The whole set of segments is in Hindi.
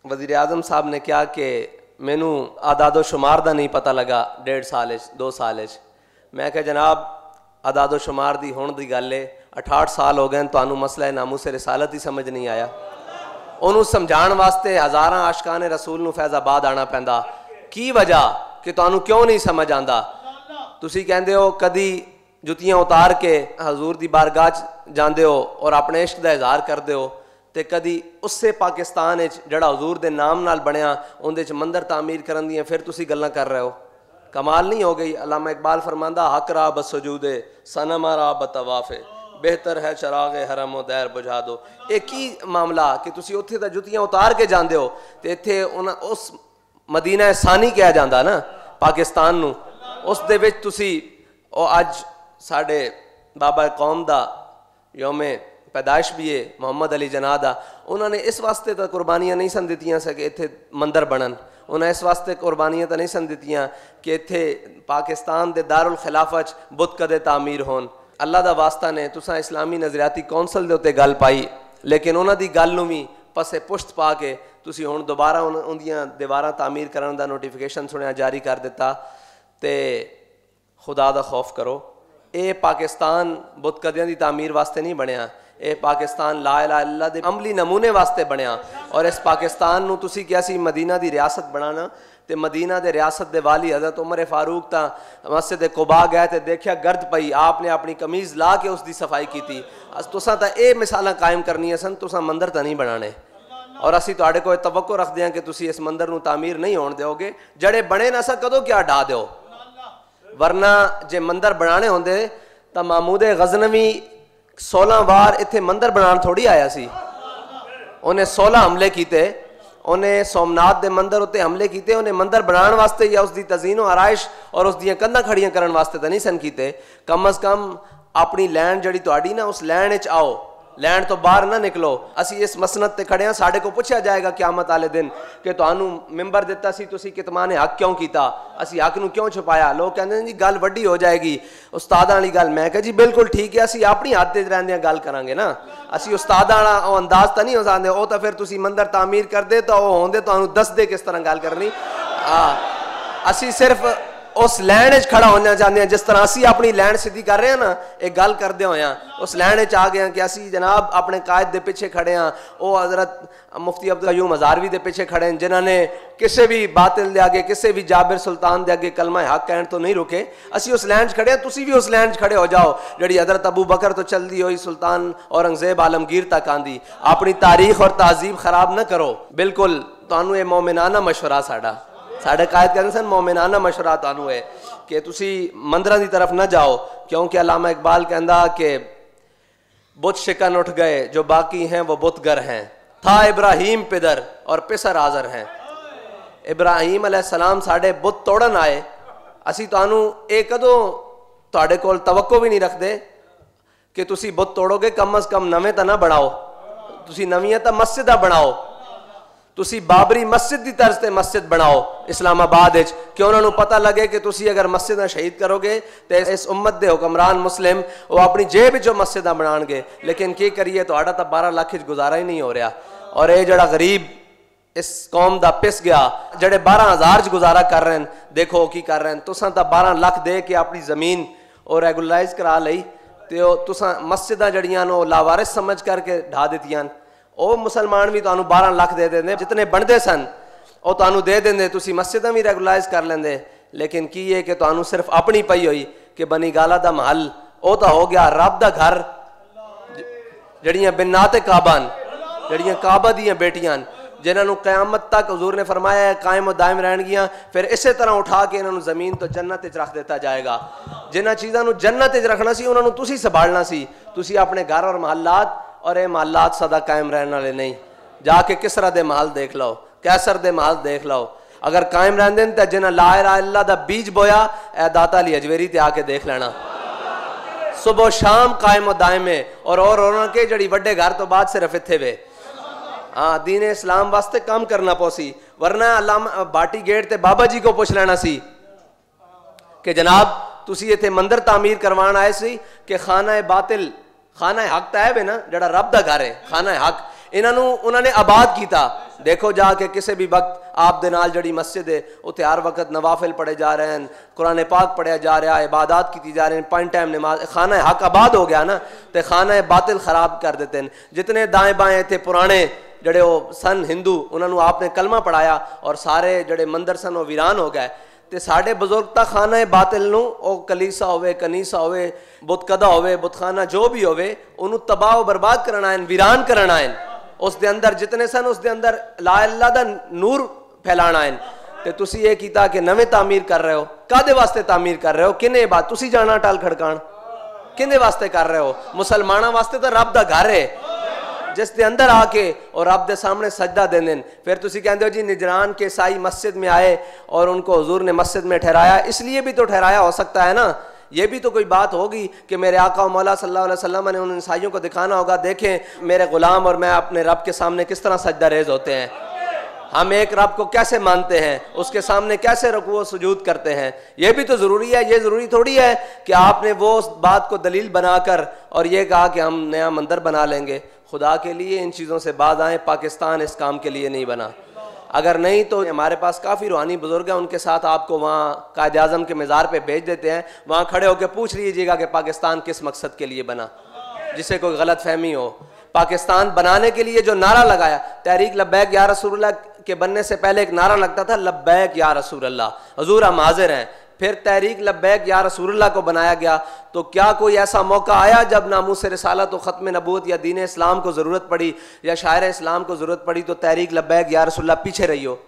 वज़ीर आज़म साहब ने कहा कि मैनू आदादो शुमार का नहीं पता लगा 1.5 साल 2 साल। मैं क्या जनाब आदादो शुमार की हुण की गल है, 68 साल हो गए तो मसला नामूस रिसालत ही समझ नहीं आया। उन्होंने समझाने वास्ते हज़ारां आशिकाने रसूल नूं फैज़ाबाद आना पैंदा। की वजह कि तुहानूं क्यों नहीं समझ आंदा? तुसी कहंदे हो कदी जुतियां उतार के हजूर की बारगाह जांदे हो और अपने इश्क का इजहार करते हो, तो कदी उससे पाकिस्तान जड़ा हजूर के नाम नाल बनया उहदे च मंदिर तामीर करन दियां फिर तुसी गल्लां कर रहे हो। कमाल नहीं हो गई? अल्लामा इकबाल फरमांदा हक रा बसजूदे सनमा रा बतवाफे बेहतर है चराग हरम व दैर बुझा दो। एक ही मामला कि तुसी उत्थे तां जुतियां उतार के जांदे हो तो इत्थे उस मदीना सानी कहा जाता ना पाकिस्तान नूं, उस दे विच तुसी अज साडे बाबा कौम दा यौमे पैदाइश भी है मुहम्मद अली जनाह दा। उन्होंने इस वास्ते तो कुर्बानियां नहीं सन दित्तियां कि इत्थे मंदिर बनन, उन्हें इस वास्ते कुर्बानियां तो नहीं सन दित्तियां कि इत्थे पाकिस्तान दे दारुल खिलाफा च बुत कदे तामीर होन। अल्लाह दा वास्ता ने तुसां इस्लामी नज़रियाती कौंसल दे उत्ते गल पाई, लेकिन उन्हां दी गल नूं भी पसे पुश्त पा के तुसी हुण दोबारा उन्दियां दीवारां तामीर करन दा नोटिफिकेशन सुनिया जारी कर दिता। तो खुदा दा खौफ करो, ये पाकिस्तान बुत कदियां दी तामीर वास्ते नहीं बनया, ये पाकिस्तान ला इलाहा इल्लल्लाह दे अमली नमूने वास्ते बनया। और इस पाकिस्तान नूं तुसी क्या सी मदीना दी रियासत बनाना, तो मदीना दे रियासत दे वाली हज़रत उमर फारूक ता मस्जिद कुबा गए तो देखा गर्द पई, आपने अपनी कमीज़ ला के उसकी सफाई की थी। तुसां तां ये मिसालां कायम करनियां सन, तुसां मंदिर तां नहीं बनाने। और असी तुहाडे कोल तवक्को रखते हैं कि तुसी इस मंदिर नूं तामीर नहीं होण दोगे, जड़े बने ना सा कदों क्या ढा दो। वरना जे मंदिर बनाने होंदे तां महमूद गज़नवी 16 बार इत्थे मंदिर बनाने थोड़ी आया सी। उन्हें 16 हमले किए, उन्हें सोमनाथ के मंदिर उत्ते हमले किए, उन्हें मंदिर बनाने वास्ते या उसकी तजीनो आराइश और उसदियां कंधां खड़ियां करने वास्ते तो नहीं सन कीते। कम अज़ कम अपनी लैंड जड़ी तुहाडी ना उस लैंड विच आओ, लैंड तो बाहर ना निकलो। असी इस मसनत ते खड़े हाँ, साढ़े को पूछा जाएगा क़यामत वाले दिन कि तुहानू मिंबर दिता सी, तुसी कितमाने हक क्यों किया, असी हक नूं क्यों छुपाया। लोग कहते हैं जी गल वड्डी हो जाएगी उस्तादां वाली गल। मैं कहा जी बिल्कुल ठीक है, असी अपनी हद ते रहंदियां गल करांगे ना, असी उस्तादां वाला अंदाज तो नहीं हो सकते। वो तो फिर तुसी मंदिर तामीर करदे तो वो होंदे तुहानू दसदे किस तरह गल करनी। असी सिर्फ उस लैंड च खड़ा होना चाहते हैं जिस तरह असी अपनी लैंड सीधी कर रहे हैं ना, एक गल करते हुए उस लैंड च आ गए कि असी जनाब अपने कायद के पिछे खड़े हाँ। वो हज़रत मुफ्ती अब्दुल कयूम हज़ारवी के पिछे खड़े हैं जिन्होंने किसी भी बातिल के आगे, किसी भी जाबिर सुल्तान के आगे कलमा हक कहने तो नहीं रुके। असी उस लैंड खड़े हैं, तुसी भी उस लैंड खड़े हो जाओ जी हज़रत अबू बकर तो चलती हुई सुल्तान औरंगजेब आलमगीर तक आंदी। अपनी तारीख और तहजीब खराब न करो। बिल्कुल तुहानू ये मोमिनाना मशवरा साढ़े कायद कहते सन, मोमिनाना मशवरा तुहानू है कि तुसी मंदिरां की तरफ न जाओ, क्योंकि अल्लामा इकबाल कहता कि बुत शिकन उठ गए जो बाकी हैं वो बुतगर हैं, था इब्राहीम पिदर और पिसर आजर हैं। इब्राहीम अलैहिस्सलाम साढ़े बुत तोड़न आए, असी तुहानू ये कदों तुहाडे कोल तवक्को भी नहीं रखते कि तुसी बुत तोड़ोगे। कम अज़ कम नवें तो ना बनाओ, तुसी नवीं तो मस्जिद बनाओ। तुसी बाबरी मस्जिद की तर्ज से मस्जिद बनाओ इस्लामाबाद कि उन्होंने पता लगे कि तुसी अगर मस्जिद शहीद करोगे तो इस उम्मत के हुक्मरान मुस्लिम वो अपनी जेब जो मस्जिद बनाएंगे। लेकिन की करिए तुहाडा तो 12 लाख गुजारा ही नहीं हो रहा। और ये जड़ा गरीब इस कौम का पिस गया जड़े 12,000 गुजारा कर रहे हैं, देखो की कर रहे हैं। तुसां तो 12 लाख दे के अपनी जमीन और रेगुलराइज करा ली, तो तुसां मस्जिदां जड़ियां नो लावारिस समझ करके ढा दित्तियां। वो मुसलमान भी तुहानू 12 लाख दे देंगे, जितने बनते सन वो तुहानू दे देंगे, तुसी मस्जिदां भी रेगुलाइज कर लेंदे। लेकिन की है कि तुहानू सिर्फ अपनी पई हुई कि बनी गाला दा महल वो तो हो गया रब दा घर, जड़ियां बिन्नाते काबान, जड़ियां काबा दियां बेटियां जिन्होंने क़यामत तक हुजूर ने फरमाया है कायम और दायम रहनगियां। फिर इसे तरह उठा के इन्होंने जमीन तो जन्नत च रख दिता जाएगा। जिन्हां चीज़ों को जन्नत च रखना सी उन्होंने तुसी संभालना सी। तुसी अपने घर और महलात और ये महलात सदा कायम रहने वाले नहीं। जाके किसरा दे महल देख लो, कैसर दे महल देख लो, अगर कायम रहंदे तो जिन्हें ला इलाहा इल्लल्लाह दा बीज बोया ए दाता अली अजवेरी ते आके देख लेना, सुबह शाम कायम और दायम है। और उन्होंने जड़ी वड्डे घर तो बाद सिर्फ इत्थे वे हाँ दीन इस्लाम वास्ते काम करना पौसी। वरना अल्लामा बाटी गेट ते बाबा जी को पूछ लेना सी कि जनाब तुसी इत्थे मंदिर तामीर करवाण आए सी कि खाना बातिल, खाना हक तो है वे ना जड़ा रब दा घर है, खाना हक इन्हों उन्होंने आबाद किया। देखो जाके किसी भी वक्त आप दे नाल जड़ी मस्जिद है उत्थे हर वक्त नवाफिल पढ़े जा रहे हैं, कुरान पाक पढ़िया जा रहा है, इबादत की जा रही हैं, 5 टाइम नमाज। खाना हक आबाद हो गया ना, तो खाना बातिल खराब कर देते हैं। जितने दाएँ बाएँ थे पुराने जड़े वो सन हिंदू, उन्होंने आपने कलमा पढ़ाया और सारे जड़े मंदिर सन वो वीरान हो गए। तो साढ़े बजुर्ग तक खाना बातिल नूं ओ कलीसा होवे, कनीसा होवे, बुतकदा होवे, बुतखाना जो भी होवे, उन्होंने तबाह बर्बाद करना है, वीरान करना है। उस दे अंदर जितने सन उस दे अंदर ला इलाहा दा नूर फैलाना है। तो तुसी ये कीता कि नवे तामीर कर रहे हो, कादे वास्ते तामीर कर रहे हो, किने बात तुसी जाना टाल खड़कान किने वास्ते कर रहे हो? मुसलमाना वास्ते तो रब दा घर है, जिस दे अंदर आके और रब दे सामने सजदा देने। फिर तुसी कहते हो जी निजरान के ईसाई मस्जिद में आए और उनको हुजूर ने मस्जिद में ठहराया, इसलिए भी तो ठहराया हो सकता है ना। ये भी तो कोई बात होगी कि मेरे आका मौला सल्लल्लाहु अलैहि वसल्लम ने उन ईसाइयों को दिखाना होगा, देखें मेरे गुलाम और मैं अपने रब के सामने किस तरह सजदा रेज होते हैं, हम एक रब को कैसे मानते हैं, उसके सामने कैसे रुकू सुजूद करते हैं। ये भी तो ज़रूरी है। ये ज़रूरी थोड़ी है कि आपने वो उस बात को दलील बनाकर और ये कहा कि हम नया मंदिर बना लेंगे। खुदा के लिए इन चीज़ों से बाज आएँ। पाकिस्तान इस काम के लिए नहीं बना। अगर नहीं तो हमारे पास काफ़ी रूहानी बुजुर्ग हैं, उनके साथ आपको वहाँ कायद आज़म के मज़ार पे भेज देते हैं, वहाँ खड़े होकर पूछ लीजिएगा कि पाकिस्तान किस मकसद के लिए बना, जिसे कोई गलत फहमी हो। पाकिस्तान बनाने के लिए जो नारा लगाया, तहरीक लब्बैक या रसूलुल्लाह के बनने से पहले एक नारा लगता था लब्बैक या रसूलुल्लाह, हुजूर हम हाजिर हैं। फिर तहरीक लब्बैक या रसूलुल्लाह को बनाया गया। तो क्या कोई ऐसा मौका आया जब नामूस रिसालत और ख़त्म नबूवत या दीन इस्लाम को ज़रूरत पड़ी या शायर इस्लाम को ज़रूरत पड़ी तो तहरीक लब्बैक या रसूलुल्लाह पीछे रही हो?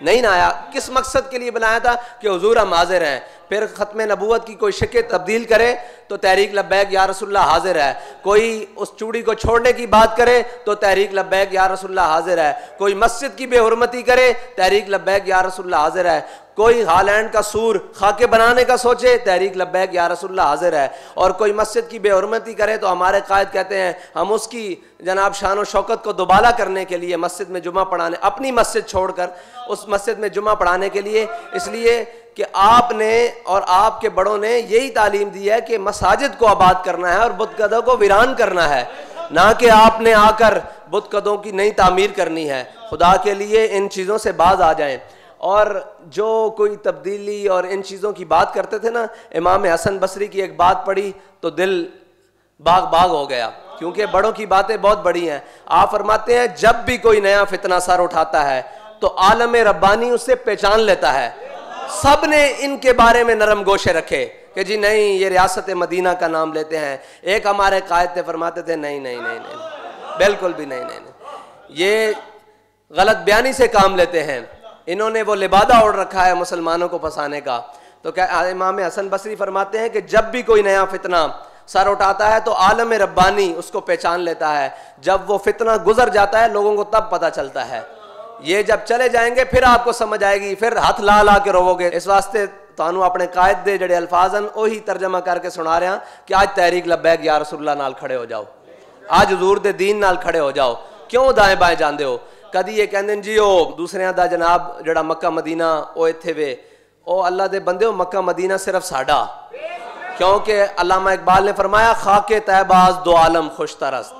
नहीं ना आया। किस मकसद के लिए बनाया था? कि हुजूर हम हाजिर हैं। फिर ख़त्म नबूवत की कोई शक्ल तब्दील करे तो तहरीक लब्बैक या रसूलुल्लाह हाजिर है। कोई उस चूड़ी को छोड़ने की बात करे तो तहरीक लब्बैक या रसूलुल्लाह हाजिर है। कोई मस्जिद की बेहुरमती करे, तहरीक लब्बैक या रसूलुल्लाह हाजिर है। कोई हालैंड का सूर खाके बनाने का सोचे, तहरीक लब्बैक या रसूलुल्लाह हाजिर है। और कोई मस्जिद की बेहुरमती करे तो हमारे कायद कहते हैं हम उसकी जनाब शान और शौकत को दोबाला करने के लिए मस्जिद में जुमा पढ़ाने, अपनी मस्जिद छोड़कर उस मस्जिद में जुमा पढ़ाने के लिए, इसलिए कि आपने और आपके बड़ों ने यही तालीम दी है कि मसाजिद को आबाद करना है और बुतकदों को वीरान करना है, ना कि आपने आकर बुतकदों की नई तामीर करनी है। खुदा के लिए इन चीज़ों से बाज आ जाएं। और जो कोई तब्दीली और इन चीज़ों की बात करते थे ना, इमाम हसन बसरी की एक बात पढ़ी तो दिल बाग बाग हो गया, क्योंकि बड़ों की बातें बहुत बड़ी हैं। आप फरमाते हैं जब भी कोई नया फितना सर उठाता है तो आलम रब्बानी उससे पहचान लेता है। सब ने इनके बारे में नरम गोशे रखे कि जी नहीं ये रियासत मदीना का नाम लेते हैं। एक हमारे कायद थे फरमाते थे नहीं नहीं नहीं नहीं, बिल्कुल भी नहीं नहीं नहीं, ये गलत बयानी से काम लेते हैं। इन्होंने वो लिबादा ओढ़ रखा है मुसलमानों को फंसाने का। तो क्या इमाम हसन बसरी फरमाते हैं कि जब भी कोई नया फितना सर उठाता है तो आलम रब्बानी उसको पहचान लेता है। जब वो फितना गुजर जाता है लोगों को तब पता चलता है। ये जब चले जाएंगे फिर आपको समझ आएगी, फिर हाथ ला ला के रोवोगे। इस वास्ते तानू अपने कायद दे जड़े अल्फाज हैं वही तर्जमा करके सुना रहे हैं कि आज तहरीक लब्बैक या रसूलुल्लाह नाल खड़े हो जाओ, आज हुजूर दे दीन नाल खड़े हो जाओ। क्यों दाएं बाएं जाते हो? कदी ये कहते जी ओ दूसरियां दा जनाब जड़ा मक्का मदीना ओ इत्थे वे, ओ अल्लाह दे बंदे हो मक्का मदीना सिर्फ साडा। क्योंकि अल्लामा इकबाल ने फरमाया खाके तैबा अज़ दो आलम खुश तरस्त,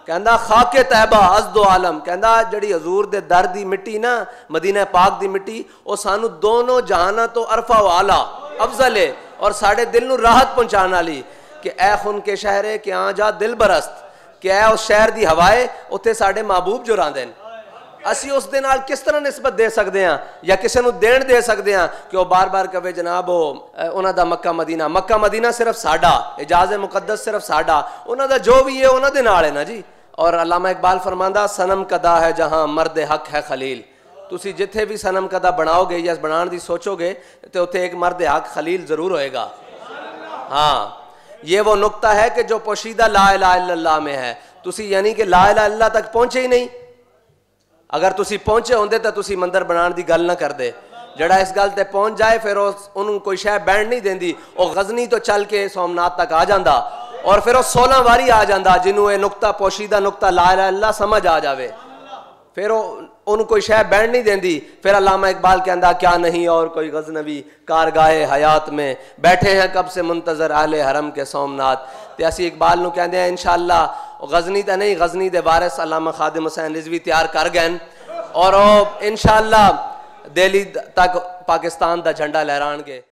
कहंदा खाके तैबा अज़ दो आलम, कहंदा जड़ी हजूर दे दर दी मिट्टी ना मदीना पाक दी मिट्टी ओ सानू दोनों जहाना तो अरफा व आला अफजल है और साढ़े दिल नू राहत पहुंचाने वाली कि ए खुन के शहरे कि आ जा दिल बरस्त, कि ए उस शहर दी हवाए उत्थे साढ़े महबूब जो रांदे ने। असी उस दे नाल किस तरह निस्बत दे सकते हैं या किसी को देन दे सकते हैं कि वह बार बार कहे जनाब उन्हों का मक्का मदीना, मक्का मदीना सिर्फ साडा, इजाज़ मुकद्दस सिर्फ साडा, उन्हों का जो भी है उन्होंने नाल है ना जी। और अल्लामा इकबाल फरमांदा सनम कदा है जहाँ मर्द हक है खलील, तुसी जिथे भी सनम कदा बनाओगे या बनाने की सोचोगे तो उत्थे एक मर्द हक खलील जरूर होएगा। हाँ, ये वो नुक्ता है कि जो पोशीदा ला इलाहा इल्लल्लाह में है। तुसी यानी कि ला इलाहा इल्लल्लाह तक पहुंचे ही नहीं। अगर तुसी पहुंचे होंदे तो तुसी मंदिर बनाने की गल ना करदे। जड़ा इस गल ते पहुंच जाए फिर उन्होंने कोई शह बैंड नहीं देंदी, वह गजनी तो चल के सोमनाथ तक आ जाता और फिर वह 16 वारी आ जाता जिन्हों ये नुक्ता पोशीदा नुक्ता ला इलाहा इल्लल्लाह समझ आ जाए, फिर उन्होंने कोई शह बैंड नहीं देंदी। फिर अल्लामा इकबाल कहता क्या नहीं और कोई गजनवी कारगाहे हयात में बैठे हैं कब से मुंतजर आहले हरम के सोमनाथ, ते असी इकबाल नूं कहंदे हैं इंशाअल्लाह गजनी ते नहीं गजनी दे वारिस अल्लामा खादिम हुसैन रिजवी तैयार कर गए और इंशाअल्लाह दिल्ली तक पाकिस्तान दा झंडा लहराणगे।